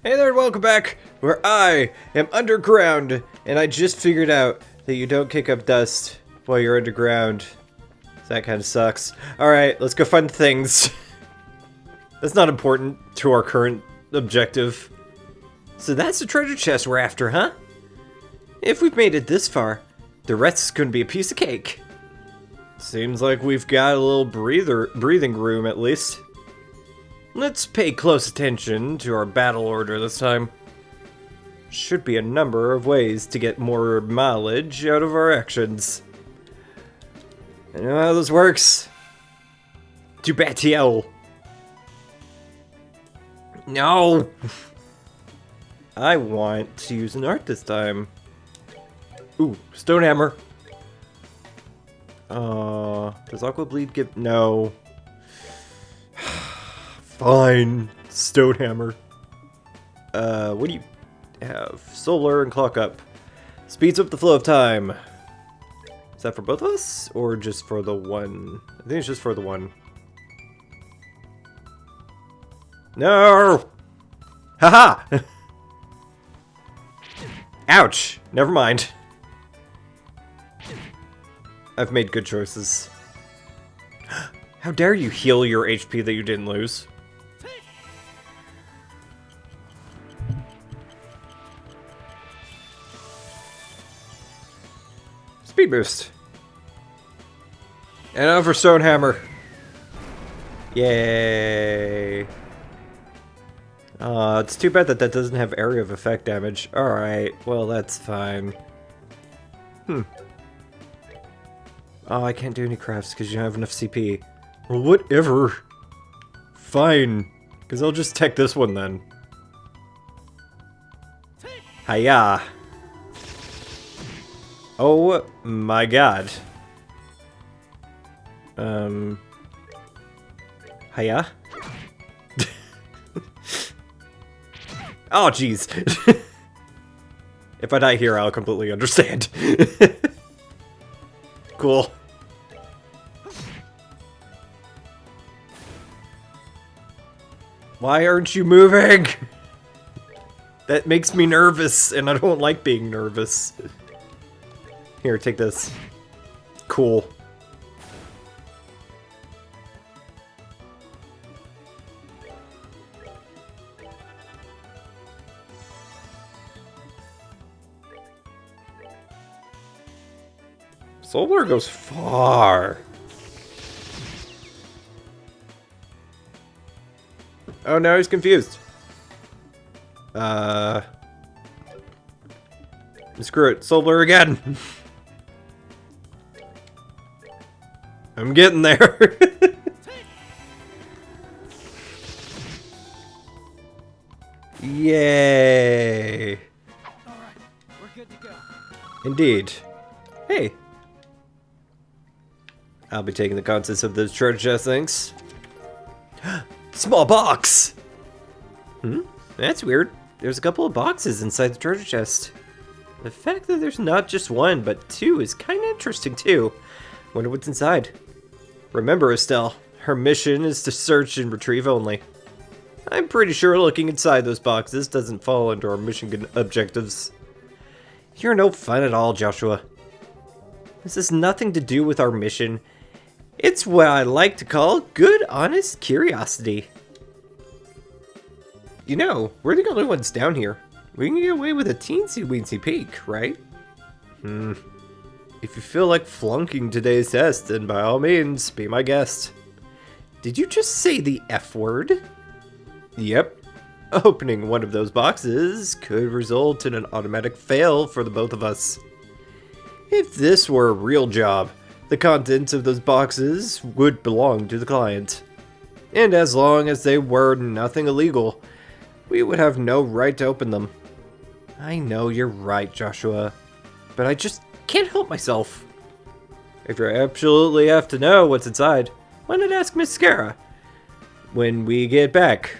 Hey there and welcome back, where I am underground, and I just figured out that you don't kick up dust while you're underground. That kind of sucks. Alright, let's go find things. That's not important to our current objective. So that's the treasure chest we're after, huh? If we've made it this far, the rest is going to be a piece of cake. Seems like we've got a little breathing room at least. Let's pay close attention to our battle order this time. Should be a number of ways to get more mileage out of our actions. I know how this works. To battle. No! I want to use an art this time. Ooh, stone hammer. Does Aqua Bleed give... No. Fine. Stone hammer. What do you have? Solar and clock up. Speeds up the flow of time. Is that for both of us? Or just for the one? I think it's just for the one. No! Haha! Ouch! Never mind. I've made good choices. How dare you heal your HP that you didn't lose? Speed boost. And now for stone hammer. Yay. It's too bad that that doesn't have area of effect damage. Alright, well that's fine. Oh, I can't do any crafts because you don't have enough CP. Well, whatever. Fine. Because I'll just tech this one then. Hiya. Oh my god. Hiya? Oh, jeez. If I die here, I'll completely understand. Cool. Why aren't you moving? That makes me nervous, and I don't like being nervous. Here, take this. Cool. Solar goes far. Oh, now he's confused. Screw it. Solar again. I'm getting there. Yay. All right, we're good to go. Indeed. Hey. I'll be taking the contents of those treasure chest things. Small box! That's weird. There's a couple of boxes inside the treasure chest. The fact that there's not just one, but two is kind of interesting too. Wonder what's inside. Remember, Estelle, her mission is to search and retrieve only. I'm pretty sure looking inside those boxes doesn't fall under our mission objectives. You're no fun at all, Joshua. This has nothing to do with our mission. It's what I like to call good, honest curiosity. You know, we're the only ones down here. We can get away with a teensy-weensy peek, right? If you feel like flunking today's test, then by all means, be my guest. Did you just say the F word? Yep. Opening one of those boxes could result in an automatic fail for the both of us. If this were a real job, the contents of those boxes would belong to the client. And as long as they were nothing illegal, we would have no right to open them. I know you're right, Joshua, but I just can't help myself. If you absolutely have to know what's inside, why not ask Miss Scara when we get back?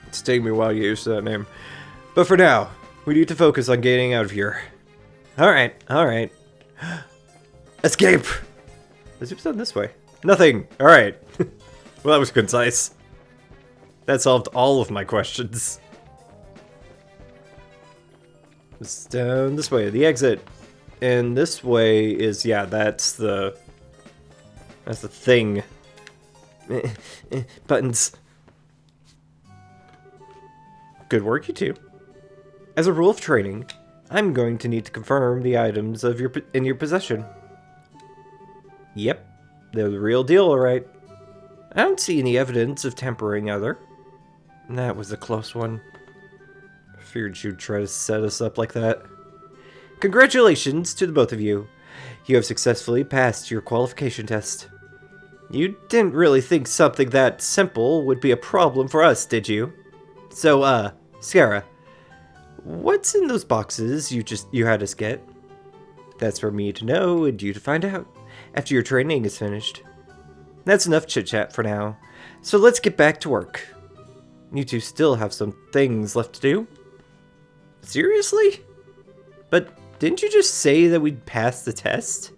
It's taking me a while to get used to that name. But for now, we need to focus on getting out of here. Alright, alright. Escape! The zoop's done this way. Nothing! Alright. Well, that was concise. That solved all of my questions. It's down this way, the exit. And this way is, yeah, that's the thing. Buttons. Good work, you two. As a rule of training, I'm going to need to confirm the items in your possession. Yep, they're the real deal, alright. I don't see any evidence of tampering either. That was a close one. I feared you'd try to set us up like that. Congratulations to the both of you. You have successfully passed your qualification test. You didn't really think something that simple would be a problem for us, did you? So, Sierra, what's in those boxes you had us get? That's for me to know and you to find out after your training is finished. That's enough chit-chat for now, so let's get back to work. You two still have some things left to do. Seriously? But didn't you just say that we'd pass the test?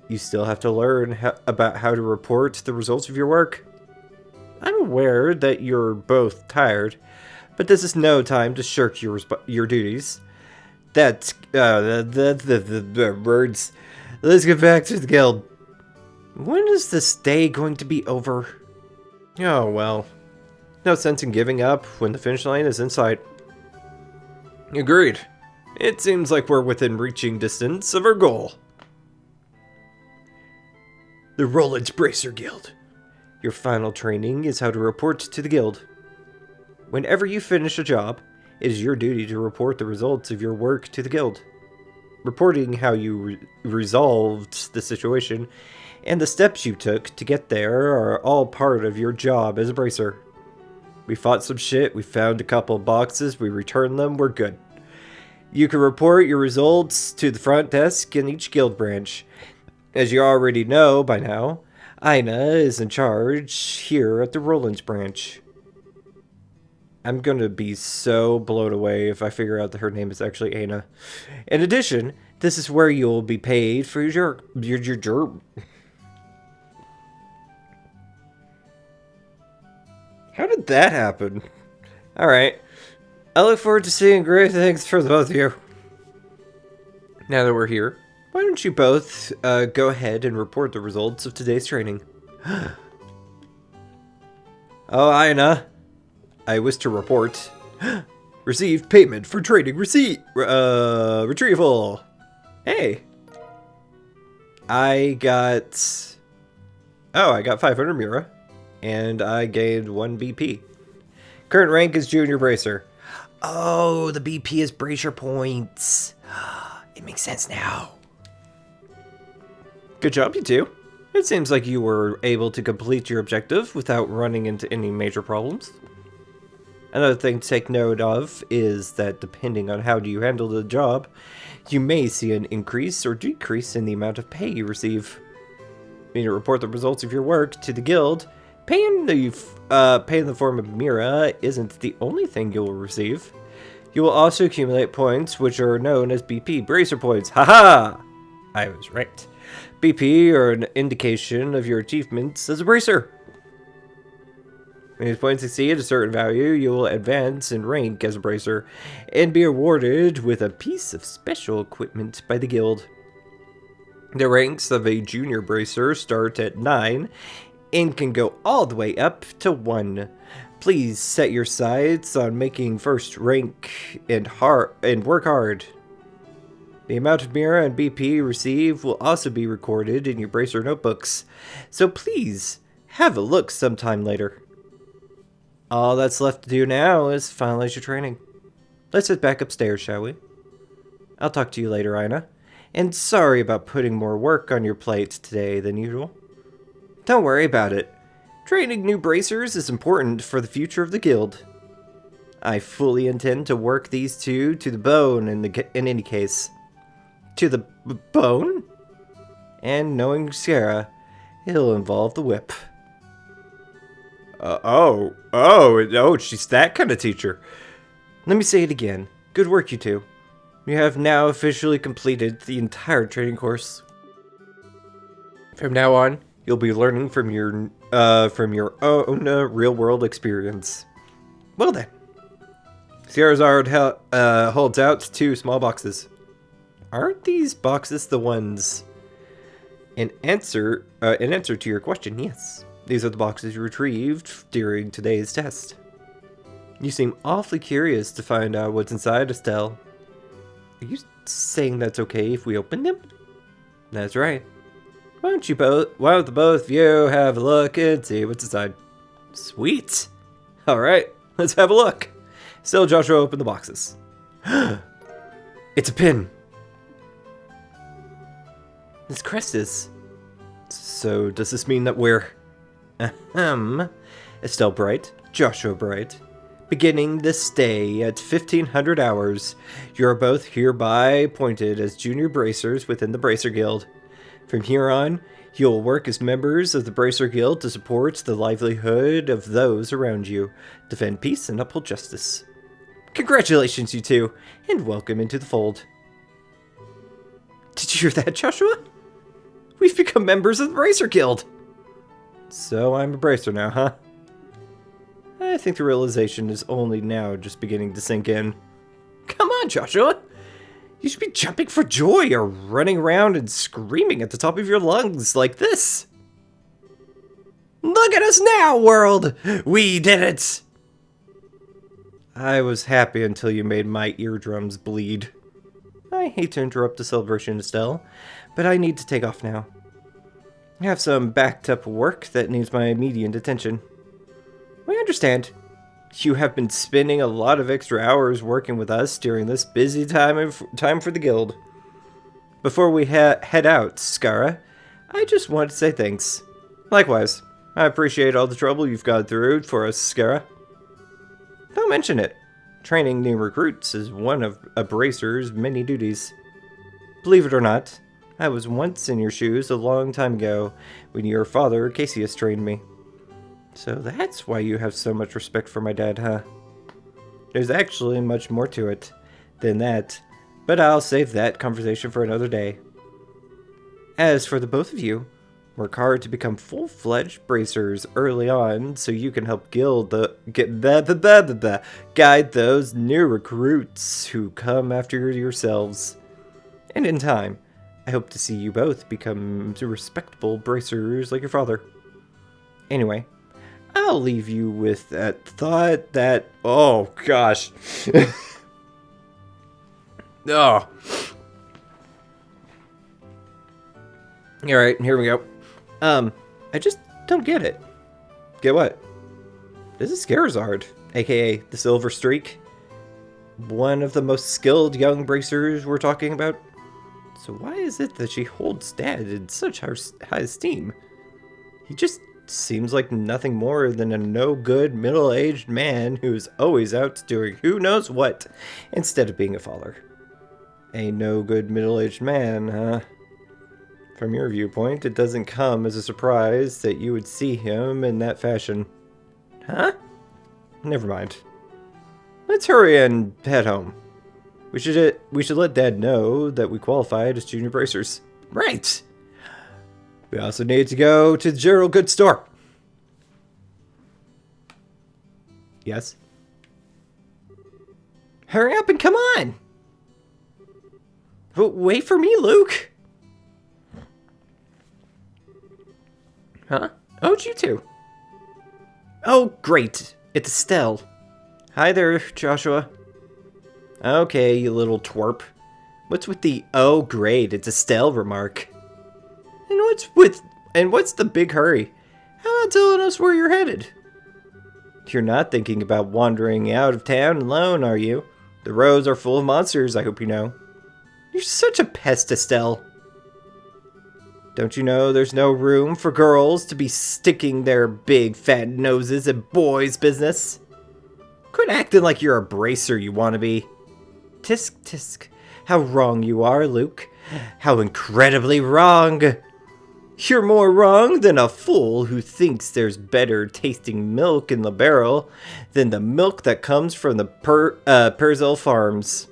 You still have to learn about how to report the results of your work. I'm aware that you're both tired, but this is no time to shirk your duties. That's the words. Let's get back to the guild. When is this day going to be over? Oh well. No sense in giving up when the finish line is in sight. Agreed. It seems like we're within reaching distance of our goal. The Roland's Bracer Guild. Your final training is how to report to the guild. Whenever you finish a job, it is your duty to report the results of your work to the guild. Reporting how you resolved the situation and the steps you took to get there are all part of your job as a bracer. We fought some shit, we found a couple of boxes, we returned them, we're good. You can report your results to the front desk in each guild branch. As you already know by now, Aina is in charge here at the Roland's branch. I'm gonna be so blown away if I figure out that her name is actually Aina. In addition, this is where you'll be paid for your job. How did that happen? Alright. I look forward to seeing great things for the both of you. Now that we're here, why don't you both go ahead and report the results of today's training? Oh, Aina. I wish to report. Received payment for training retrieval. Hey. I got 500 Mira. And I gained 1 BP. Current rank is Junior Bracer. Oh, the BP is Bracer points. It makes sense now. Good job, you two. It seems like you were able to complete your objective without running into any major problems. Another thing to take note of is that depending on how you handle the job, you may see an increase or decrease in the amount of pay you receive. You need to report the results of your work to the guild. Pay in the form of Mira isn't the only thing you will receive. You will also accumulate points which are known as BP Bracer points. Haha! I was right. BP are an indication of your achievements as a bracer. When these points exceed a certain value, you will advance in rank as a bracer and be awarded with a piece of special equipment by the guild. The ranks of a junior bracer start at 9 and can go all the way up to 1. Please set your sights on making first rank and work hard. The amount of Mira and BP received will also be recorded in your bracer notebooks, so please have a look sometime later. All that's left to do now is finalize your training. Let's head back upstairs, shall we? I'll talk to you later, Aina. And sorry about putting more work on your plate today than usual. Don't worry about it. Training new bracers is important for the future of the guild. I fully intend to work these two to the bone in any case. To the bone? And knowing Sierra, it'll involve the whip. She's that kind of teacher. Let me say it again. Good work, you two. You have now officially completed the entire training course. From now on, you'll be learning from your from your own real-world experience. Well then. Scarizard holds out 2 small boxes. Aren't these boxes the ones... In answer to your question, yes. These are the boxes you retrieved during today's test. You seem awfully curious to find out what's inside, Estelle. Are you saying that's okay if we open them? That's right. Why don't the both of you have a look and see what's inside? Sweet. Alright, let's have a look. Still, Joshua opened the boxes. It's a pin. This crest is. So, does this mean that we're... Estelle Bright, Joshua Bright. Beginning this day at 1500 hours, you are both hereby appointed as junior bracers within the Bracer Guild. From here on, you'll work as members of the Bracer Guild to support the livelihood of those around you, defend peace and uphold justice. Congratulations, you two, and welcome into the fold. Did you hear that, Joshua? We've become members of the Bracer Guild! So I'm a bracer now, huh? I think the realization is only now just beginning to sink in. Come on, Joshua! You should be jumping for joy or running around and screaming at the top of your lungs like this. Look at us now, world! We did it! I was happy until you made my eardrums bleed. I hate to interrupt the celebration, Estelle, but I need to take off now. I have some backed up work that needs my immediate attention. We understand. You have been spending a lot of extra hours working with us during this busy time for the guild. Before we head out, Skara, I just want to say thanks. Likewise, I appreciate all the trouble you've gone through for us, Skara. Don't mention it. Training new recruits is one of a bracer's many duties. Believe it or not, I was once in your shoes a long time ago when your father, Cassius, trained me. So that's why you have so much respect for my dad, huh? There's actually much more to it than that, but I'll save that conversation for another day. As for the both of you, work hard to become full-fledged bracers early on so you can help guide those new recruits who come after yourselves. And in time, I hope to see you both become respectable bracers like your father. Anyway, I'll leave you with that thought that... Oh, gosh. Oh. Alright, here we go. I just don't get it. Get what? This is Scarizard, aka the Silver Streak. One of the most skilled young bracers we're talking about. So why is it that she holds Dad in such high esteem? He just seems like nothing more than a no-good middle-aged man who's always out doing who knows what instead of being a father. A no-good middle-aged man, huh? From your viewpoint, it doesn't come as a surprise that you would see him in that fashion. Huh? Never mind. Let's hurry and head home. We should let Dad know that we qualified as junior bracers. Right! We also need to go to the general goods store. Yes? Hurry up and come on! But wait for me, Luke! Huh? Oh, it's you two. Oh, great. It's Estelle. Hi there, Joshua. Okay, you little twerp. What's with the, oh, great, it's Estelle remark? And what's the big hurry? How about telling us where you're headed? You're not thinking about wandering out of town alone, are you? The roads are full of monsters, I hope you know. You're such a pest, Estelle. Don't you know there's no room for girls to be sticking their big fat noses in boys' business? Quit acting like you're a bracer, you wannabe. Tisk, tisk. How wrong you are, Luke. How incredibly wrong. You're more wrong than a fool who thinks there's better tasting milk in the barrel than the milk that comes from the Perzel farms.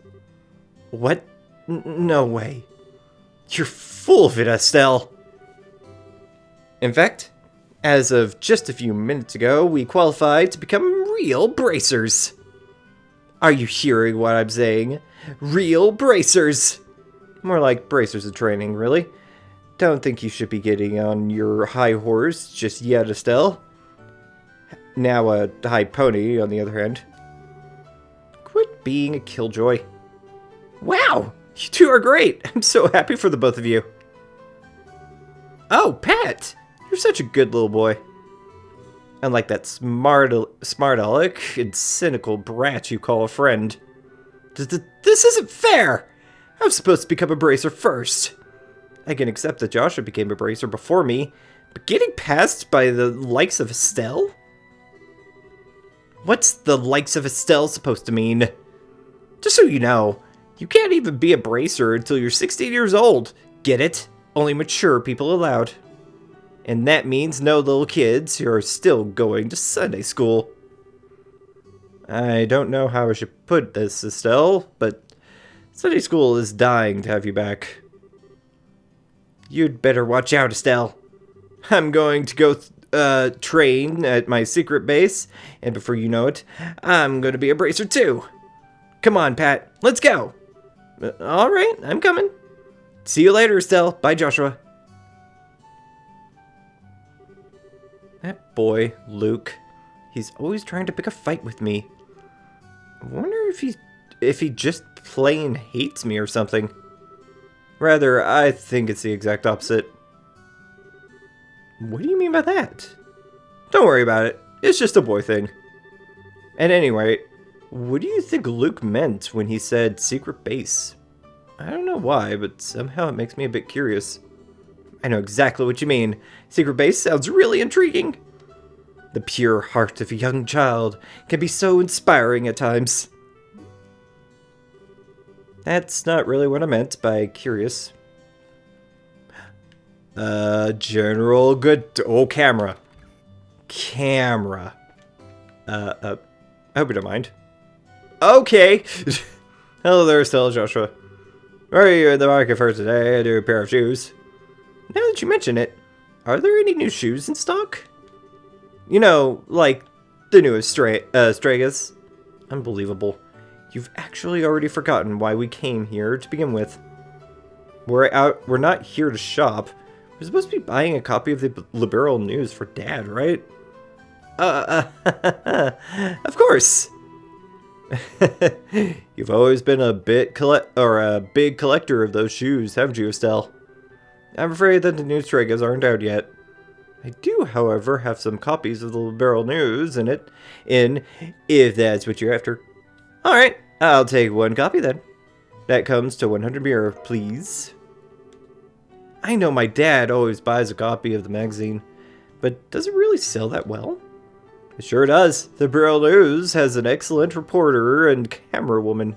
What? No way. You're full of it, Estelle. In fact, As of just a few minutes ago, we qualified to become real bracers. Are you hearing what I'm saying? Real bracers! More like bracers of training, really. Don't think you should be getting on your high horse just yet, Estelle. Now a high pony, on the other hand. Quit being a killjoy. Wow! You two are great! I'm so happy for the both of you. Oh, Pat! You're such a good little boy. Unlike that smart aleck and cynical brat you call a friend. This isn't fair! I was supposed to become a bracer first. I can accept that Joshua became a bracer before me, but getting passed by the likes of Estelle? What's the likes of Estelle supposed to mean? Just so you know, you can't even be a bracer until you're 16 years old. Get it? Only mature people allowed. And that means no little kids who are still going to Sunday school. I don't know how I should put this, Estelle, but Sunday school is dying to have you back. You'd better watch out, Estelle. I'm going to go train at my secret base, and before you know it, I'm going to be a bracer too. Come on, Pat, let's go. All right, I'm coming. See you later, Estelle. Bye, Joshua. That boy, Luke, he's always trying to pick a fight with me. I wonder if he just plain hates me or something. Rather, I think it's the exact opposite. What do you mean by that? Don't worry about it. It's just a boy thing. At any rate, what do you think Luke meant when he said secret base? I don't know why, but somehow it makes me a bit curious. I know exactly what you mean. Secret base sounds really intriguing. The pure heart of a young child can be so inspiring at times. That's not really what I meant by curious. General good... Oh, camera. Camera. I hope you don't mind. Okay. Hello there, Estelle, Joshua. Are you in the market for today? A new pair of shoes. Now that you mention it, are there any new shoes in stock? You know, like the newest Stragas. Unbelievable. You've actually already forgotten why we came here to begin with. We're not here to shop. We're supposed to be buying a copy of the Liberal News for Dad, right? Of course. You've always been a big collector of those shoes, haven't you, Estelle? I'm afraid that the new Stragas aren't out yet. I do, however, have some copies of the Liberal News if that's what you're after. Alright, I'll take one copy then. That comes to 100 mirror, please. I know my dad always buys a copy of the magazine, but does it really sell that well? It sure does. The Liberal News has an excellent reporter and camera woman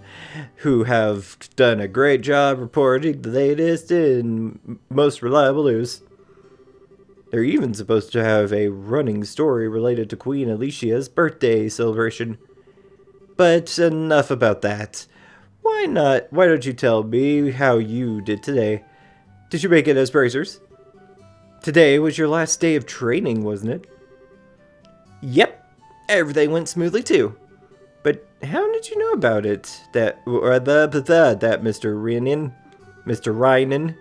who have done a great job reporting the latest and most reliable news. They're even supposed to have a running story related to Queen Alicia's birthday celebration. But enough about that. Why don't you tell me how you did today? Did you make it as bracers? Today was your last day of training, wasn't it? Yep, everything went smoothly too. But how did you know about it? That Mr. Reinen? Mr. Reinen?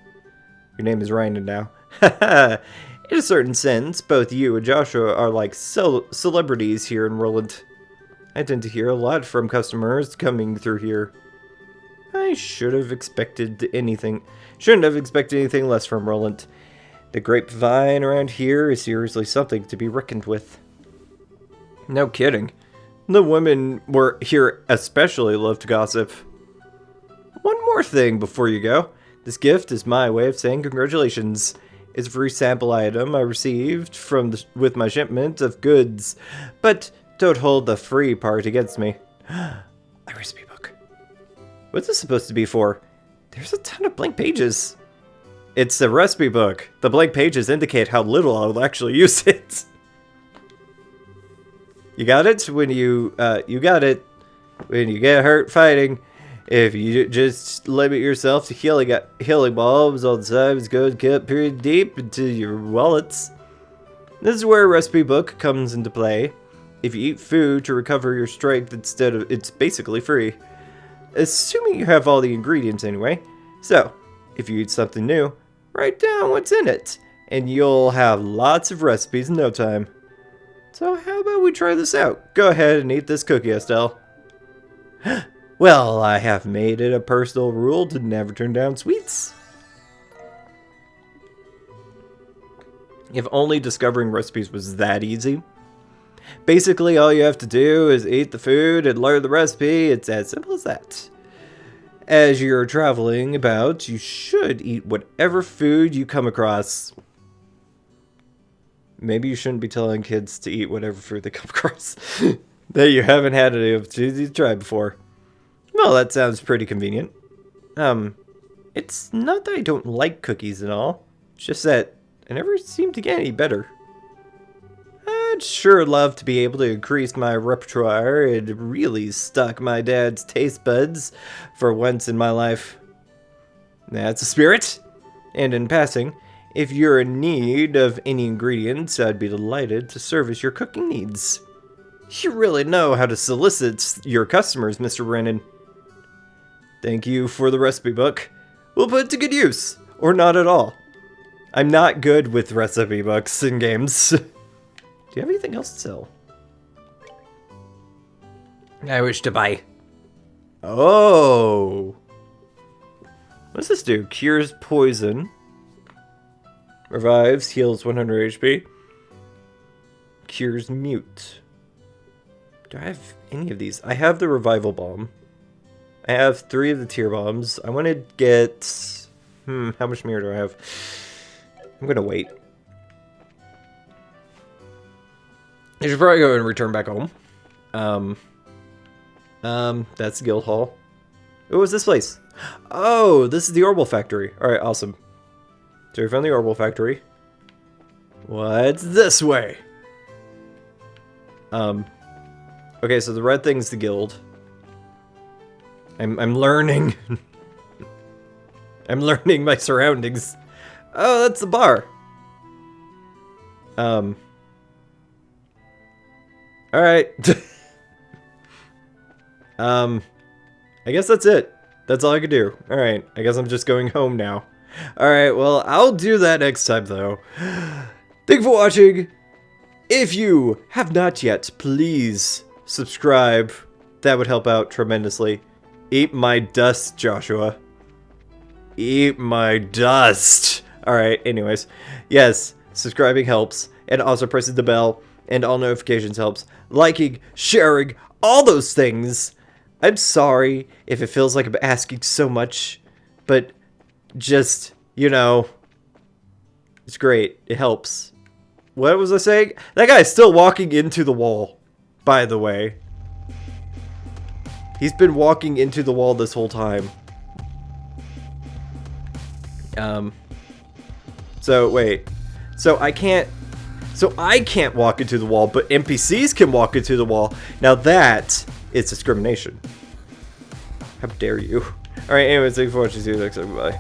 Your name is Reinen now. In a certain sense, both you and Joshua are like celebrities here in Roland. I tend to hear a lot from customers coming through here. I shouldn't have expected anything less from Roland. The grapevine around here is seriously something to be reckoned with. No kidding. The women here especially love to gossip. One more thing before you go. This gift is my way of saying congratulations. It's a free sample item I received with my shipment of goods. But don't hold the free part against me. A recipe book. What's this supposed to be for? There's a ton of blank pages. It's a recipe book. The blank pages indicate how little I'll actually use it. You got it when you got it when you get hurt fighting. If you just limit yourself to healing bulbs all the time, it's going to get pretty deep into your wallets. This is where a recipe book comes into play. If you eat food to recover your strength it's basically free. Assuming you have all the ingredients anyway. So, if you eat something new, write down what's in it, and you'll have lots of recipes in no time. So how about we try this out? Go ahead and eat this cookie, Estelle. Well, I have made it a personal rule to never turn down sweets. If only discovering recipes was that easy. Basically, all you have to do is eat the food and learn the recipe. It's as simple as that. As you're traveling about, you should eat whatever food you come across. Maybe you shouldn't be telling kids to eat whatever food they come across that you haven't had any opportunity to try before. Well, that sounds pretty convenient. It's not that I don't like cookies and all. It's just that I never seem to get any better. I'd sure love to be able to increase my repertoire and really stock my dad's taste buds for once in my life. That's a spirit. And in passing, if you're in need of any ingredients, I'd be delighted to service your cooking needs. You really know how to solicit your customers, Mr. Brennan. Thank you for the recipe book. We'll put it to good use, or not at all. I'm not good with recipe books in games. Do you have anything else to sell? I wish to buy. Oh. What does this do? Cures poison. Revives, heals 100 HP. Cures mute. Do I have any of these? I have the revival bomb. I have 3 of the tier bombs. I want to get... how much mirror do I have? I'm going to wait. I should probably go and return back home. That's Guild Hall. What was this place? Oh, this is the Orbital Factory. Alright, awesome. So we found the Orbital Factory. What's this way? Okay, so the red thing's the guild. I'm learning. I'm learning my surroundings. Oh, that's the bar. Alright. I guess that's it. That's all I could do. Alright, I guess I'm just going home now. Alright, well, I'll do that next time, though. Thank you for watching. If you have not yet, please subscribe. That would help out tremendously. Eat my dust, Joshua. Eat my dust. Alright, anyways. Yes, subscribing helps. And also pressing the bell and all notifications helps. Liking, sharing, all those things. I'm sorry if it feels like I'm asking so much. But just, you know, it's great. It helps. What was I saying? That guy's still walking into the wall, by the way. He's been walking into the wall this whole time. So wait. So I can't walk into the wall, but NPCs can walk into the wall. Now that is discrimination. How dare you? Alright, anyways, thank you for watching. See you next time. Bye.